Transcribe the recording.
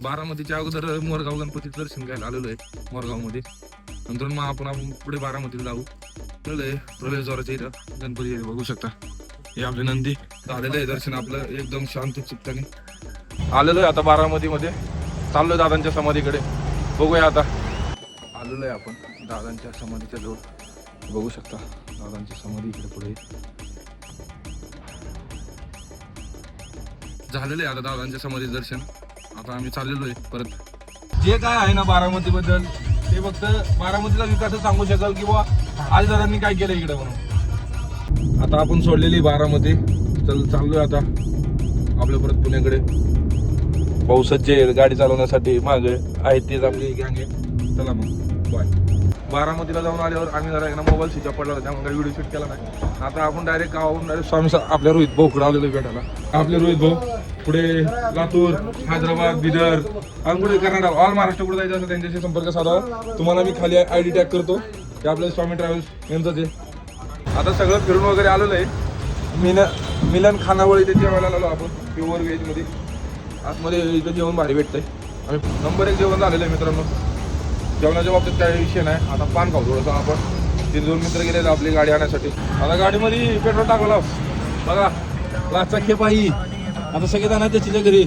बारामतीच्या अगोदर मोरगाव गणपतीचं दर्शन घ्यायला आलेलो आहे मोरगावमध्ये. नंतर मग आपण पुढे बारामतीला जाऊ. कळलंय प्रवेशद्वाराच्या इथं गणपती बघू शकता. हे आपले नंदी झालेलं आहे दर्शन आपलं एकदम शांत चित्ताने. आलेलो आहे आता बारामतीमध्ये. चाललोय दादांच्या समाधीकडे. बघूया आता. आलेलो आहे आपण दादांच्या समाधीच्या जवळ. बघू शकता दादांची समाधी इकडे पुढे झालेलं आहे आता दादांच्या समाधी दर्शन. आता आम्ही चाललेलो आहे परत. जे काय आहे ना बारामती बद्दल ते फक्त बारामतीचा विकास सांगू शकाल किंवा आज दादांनी काय केलं इकडे म्हणून. आता आपण सोडलेली बारामती. चाललोय आता आपल्या परत पुण्याकडे. पावसाचे गाडी चालवण्यासाठी मागे आहेत तेच आपली गँग आहे. चला मग बाय. बारामतीला जाऊन आल्यावर आम्ही जरा एकदा मोबाईल स्विच ऑफ पडला होता त्यामुळे व्हिडिओ शूट केला नाही. आता आपण डायरेक्ट गावाहून डायरेक्ट स्वामी आपल्या रोहित भाऊकडे आलेलो भेटायला. आपले रोहित भाऊ पुढे लातूर, हैदराबाद, बिदर आणि पुढे कर्नाटक ऑल महाराष्ट्र कुठे जायचं असं त्यांच्याशी संपर्क साधावा. तुम्हाला मी खाली आयडी टॅग करतो. ते आपल्या स्वामी ट्रॅव्हल्स यांचंच आहे. आता सगळं फिरून वगैरे आलेलं आहे. मिलन खानावळी ते जेवायला आलो आपण प्युअर व्हेजमध्ये. आतमध्ये इथं जेवण भारी भेटतंय. आम्ही नंबर 1 जेवण झालेलं आहे मित्रांनो. जेवणाच्या बाबतीत काही विषय नाही. आता पान खाऊ थोडंसं आपण. 3-2 मित्र गेले आपली गाडी आणण्यासाठी. आता गाडीमध्ये पेट्रोल टाकलं बघा. लाचा खेप आहे. आता सगळे जाणार त्याच्या घरी.